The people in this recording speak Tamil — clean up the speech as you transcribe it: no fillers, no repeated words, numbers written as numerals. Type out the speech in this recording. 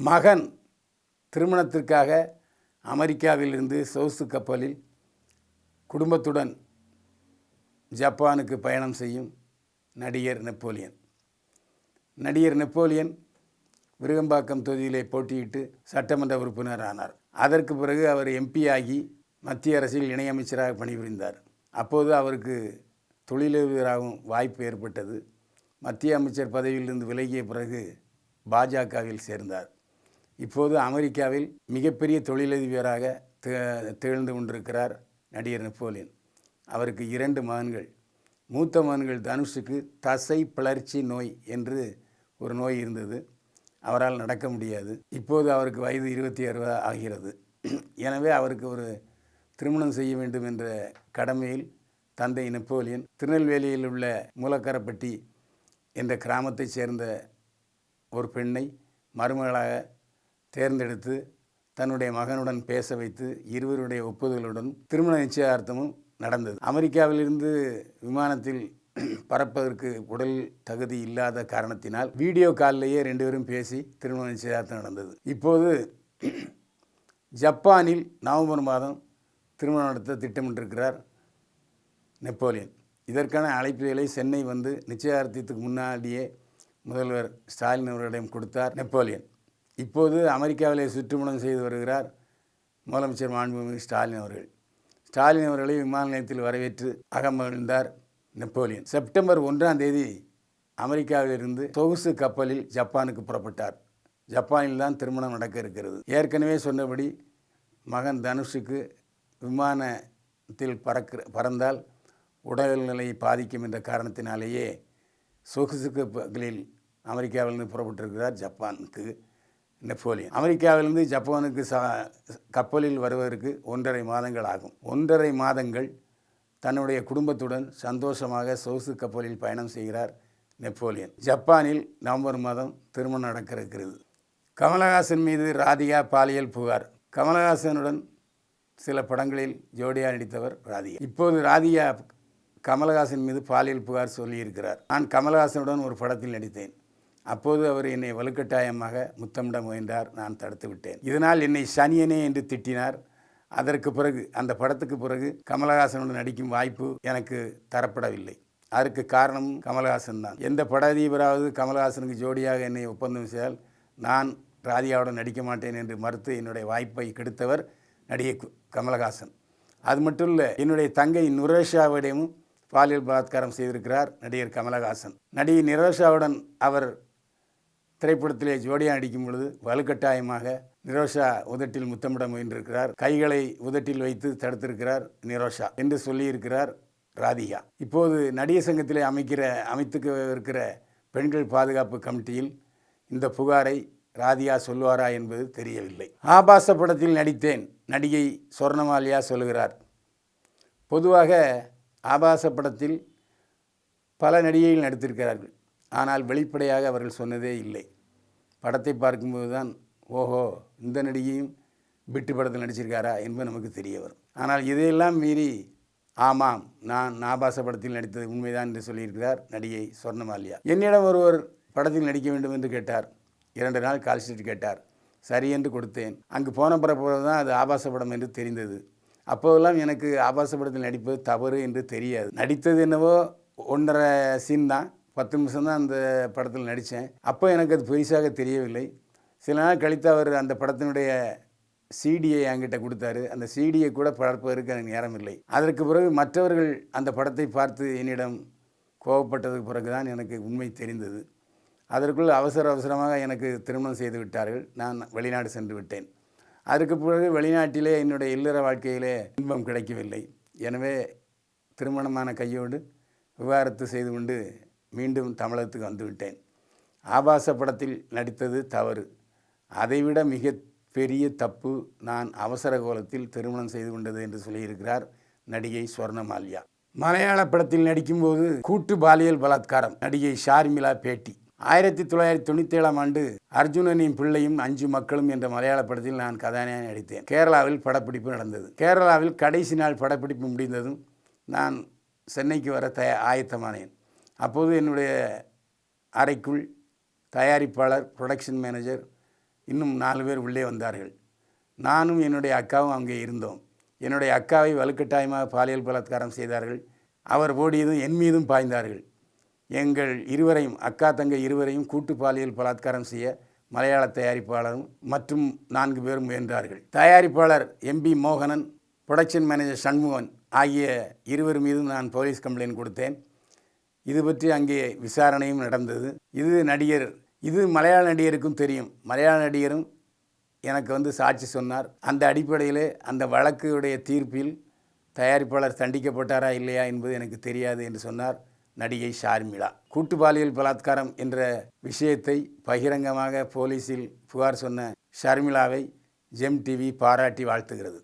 மகன் திருமணத்திற்காக அமெரிக்காவிலிருந்து சொகுசு கப்பலில் குடும்பத்துடன் ஜப்பானுக்கு பயணம் செய்யும் நடிகர் நெப்போலியன். நடிகர் நெப்போலியன் விருகம்பாக்கம் தொகுதியிலே போட்டியிட்டு சட்டமன்ற உறுப்பினர் ஆனார். அதற்கு பிறகு அவர் எம்பி ஆகி மத்திய அரசில் இணையமைச்சராக பணிபுரிந்தார். அப்போது அவருக்கு தொழிலதிபராகவும் வாய்ப்பு ஏற்பட்டது. மத்திய அமைச்சர் பதவியிலிருந்து விலகிய பிறகு பாஜகவில் சேர்ந்தார். இப்போது அமெரிக்காவில் மிகப்பெரிய தொழிலதிபராக திகழ்ந்து கொண்டிருக்கிறார் நடிகர் நெப்போலியன். அவருக்கு 2 மகன்கள். மூத்த மகன்கள் தனுஷுக்கு தசை பிளர்ச்சி நோய் என்று ஒரு நோய் இருந்தது. அவரால் நடக்க முடியாது. இப்போது அவருக்கு வயது 26 ஆகிறது. எனவே அவருக்கு ஒரு திருமணம் செய்ய வேண்டும் என்ற கடமையில் தந்தை நெப்போலியன் திருநெல்வேலியில் உள்ள மூலக்கரப்பட்டி என்ற கிராமத்தைச் சேர்ந்த ஒரு பெண்ணை மருமகளாக தேர்ந்தெடுத்து தன்னுடைய மகனுடன் பேச வைத்து இருவருடைய ஒப்புதலுடன் திருமண நிச்சயார்த்தமும் நடந்தது. அமெரிக்காவிலிருந்து விமானத்தில் பறப்பதற்கு உடல் தகுதி இல்லாத காரணத்தினால் வீடியோ காலிலேயே 2 பேரும் பேசி திருமண நிச்சயார்த்தம் நடந்தது. இப்போது ஜப்பானில் நவம்பர் மாதம் திருமணம் நடத்த திட்டமிட்டிருக்கிறார் நெப்போலியன். இதற்கான அழைப்புகளை சென்னை வந்து நிச்சயார்த்தத்துக்கு முன்னாடியே முதல்வர் ஸ்டாலின் அவர்களிடம் கொடுத்தார் நெப்போலியன். இப்போது அமெரிக்காவிலே சுற்றுமணம் செய்து வருகிறார் முதலமைச்சர் மாண்புமிகு ஸ்டாலின் அவர்கள். ஸ்டாலின் அவர்களை விமான நிலையத்தில் வரவேற்று அகமகிழ்ந்தார் நெப்போலியன். செப்டம்பர் 1ஆம் தேதி அமெரிக்காவிலிருந்து சொகுசு கப்பலில் ஜப்பானுக்கு புறப்பட்டார். ஜப்பானில் தான் திருமணம் நடக்க இருக்கிறது. ஏற்கனவே சொன்னபடி மகன் தனுஷுக்கு விமானத்தில் பறந்தால் உடல்நிலை பாதிக்கும் என்ற காரணத்தினாலேயே சொகுசு கப்பலில் அமெரிக்காவிலிருந்து புறப்பட்டிருக்கிறார் ஜப்பானுக்கு நெப்போலியன். அமெரிக்காவிலிருந்து ஜப்பானுக்கு கப்பலில் வருவதற்கு 1.5 மாதங்கள் ஆகும். 1.5 மாதங்கள் தன்னுடைய குடும்பத்துடன் சந்தோஷமாக சொகுசு கப்பலில் பயணம் செய்கிறார் நெப்போலியன். ஜப்பானில் நவம்பர் மாதம் திருமணம் நடக்க இருக்கிறது. கமலஹாசன் மீது ராதிகா பாலியல் புகார். கமலஹாசனுடன் சில படங்களில் ஜோடியாக நடித்தவர் ராதிகா. இப்போது ராதிகா கமலஹாசன் மீது பாலியல் புகார் சொல்லியிருக்கிறார். நான் கமலஹாசனுடன் ஒரு படத்தில் நடித்தேன். அப்போது அவர் என்னை வலுக்கட்டாயமாக முத்தமிட முயன்றார். நான் தடுத்து விட்டேன். இதனால் என்னை சனியனே என்று திட்டினார். அதற்கு பிறகு அந்த படத்துக்கு பிறகு கமலஹாசனுடன் நடிக்கும் வாய்ப்பு எனக்கு தரப்படவில்லை. அதற்கு காரணம் கமலஹாசன் தான். எந்த பட அதிபராவது கமலஹாசனுக்கு ஜோடியாக என்னை ஒப்பந்தம் செய்தால் நான் ராதிகாவுடன் நடிக்க மாட்டேன் என்று மறுத்து என்னுடைய வாய்ப்பை கெடுத்தவர் நடிகை கமலஹாசன். அது மட்டும் இல்லை, என்னுடைய தங்கை நிரோஷாவிடமும் பாலியல் பலாத்காரம் செய்திருக்கிறார் நடிகர் கமலஹாசன். நடிகை நிரோஷாவுடன் அவர் திரைப்படத்திலே ஜோடியாக நடிக்கும் பொழுது வலுக்கட்டாயமாக நிரோஷா உதட்டில் முத்தமிட முயன்றிருக்கிறார். கைகளை உதட்டில் வைத்து தடுத்திருக்கிறார் நிரோஷா என்று சொல்லியிருக்கிறார் ராதிகா. இப்போது நடிகர் சங்கத்திலே அமைத்துக்க இருக்கிற பெண்கள் பாதுகாப்பு கமிட்டியில் இந்த புகாரை ராதிகா சொல்வாரா என்பது தெரியவில்லை. ஆபாச படத்தில் நடித்தேன் நடிகை சொர்ணமாலியா சொல்கிறார். பொதுவாக ஆபாச படத்தில் பல நடிகைகள் நடித்திருக்கிறார்கள். ஆனால் வெளிப்படையாக அவர்கள் சொன்னதே இல்லை. படத்தை பார்க்கும்போது தான் ஓஹோ இந்த நடிகையும் பிட்டு படத்தில் நடிச்சிருக்காரா என்பது நமக்கு தெரிய வரும். ஆனால் இதையெல்லாம் மீறி ஆமாம் நான் ஆபாச படத்தில் நடித்தது உண்மைதான் என்று சொல்லியிருக்கிறார் நடிகை சொர்ணமாலியா. என்னிடம் ஒருவர் படத்தில் நடிக்க வேண்டும் என்று கேட்டார். 2 நாள் கால் ஷீட் கேட்டார். சரி என்று கொடுத்தேன். அங்கு போன பிறகு தான் அது ஆபாச படம் என்று தெரிந்தது. அப்போதெல்லாம் எனக்கு ஆபாச படத்தில் நடிப்பது தவறு என்று தெரியாது. நடித்தது என்னவோ 1.5 சீன் தான், 10 நிமிஷம் தான் அந்த படத்தில் நடித்தேன். அப்போ எனக்கு அது பெரிசாக தெரியவில்லை. சில நாள் கழித்து அவர் அந்த படத்தினுடைய சிடியை என்கிட்ட கொடுத்தாரு. அந்த சிடியை கூட பார்ப்பதற்கு எனக்கு நேரம் இல்லை. அதற்கு பிறகு மற்றவர்கள் அந்த படத்தை பார்த்து என்னிடம் கோபப்பட்டதுக்கு பிறகு தான் எனக்கு உண்மை தெரிந்தது. அதற்குள் அவசரமாக எனக்கு திருமணம் செய்து விட்டார்கள். நான் வெளிநாடு சென்று விட்டேன். அதற்கு பிறகு வெளிநாட்டிலே என்னுடைய இல்லற வாழ்க்கையிலே இன்பம் கிடைக்கவில்லை. எனவே திருமணமான கையோடு விவாகரத்து செய்து கொண்டு மீண்டும் தமிழகத்துக்கு வந்துவிட்டேன். ஆபாச படத்தில் நடித்தது தவறு. அதைவிட மிக பெரிய தப்பு நான் அவசர கோலத்தில் திருமணம் செய்து கொண்டது என்று சொல்லியிருக்கிறார் நடிகை சொர்ணமாலியா. மலையாள படத்தில் நடிக்கும்போது கூட்டு பாலியல் பலாத்காரம். நடிகை ஷார்மிளா பேட்டி. 1997ஆம் ஆண்டு அர்ஜுனனின் பிள்ளையும் 5 மக்களும் என்ற மலையாள படத்தில் நான் கதாநாயகனாக நடித்தேன். கேரளாவில் படப்பிடிப்பு நடந்தது. கேரளாவில் கடைசி நாள் படப்பிடிப்பு முடிந்ததும் நான் சென்னைக்கு வர ஆயத்தமானேன். அப்போது என்னுடைய அறைக்குள் தயாரிப்பாளர், ப்ரொடக்ஷன் மேனேஜர், இன்னும் 4 பேர் உள்ளே வந்தார்கள். நானும் என்னுடைய அக்காவும் அங்கே இருந்தோம். என்னுடைய அக்காவை வலுக்கட்டாயமாக பாலியல் பலாத்காரம் செய்தார்கள். அவர் ஓடியதும் என் மீதும் பாய்ந்தார்கள். எங்கள் இருவரையும், அக்கா தங்கை இருவரையும் கூட்டு பாலியல் பலாத்காரம் செய்ய மலையாள தயாரிப்பாளரும் மற்றும் 4 பேரும் முயன்றார்கள். தயாரிப்பாளர் எம்பி மோகனன், புரொடக்ஷன் மேனேஜர் சண்முகன் ஆகிய இருவர் மீதும் நான் போலீஸ் கம்ப்ளைண்ட் கொடுத்தேன். இது பற்றி அங்கே விசாரணையும் நடந்தது. இது மலையாள நடிகருக்கும் தெரியும். மலையாள நடிகரும் எனக்கு சாட்சி சொன்னார். அந்த அடிப்படையில் அந்த வழக்குடைய தீர்ப்பில் தயாரிப்பாளர் தண்டிக்கப்பட்டாரா இல்லையா என்பது எனக்கு தெரியாது என்று சொன்னார் நடிகை ஷார்மிளா. கூட்டு பாலியல் பலாத்காரம் என்ற விஷயத்தை பகிரங்கமாக போலீஸில் புகார் சொன்ன ஷர்மிளாவை ஜெம் டிவி பாராட்டி வாழ்த்துகிறது.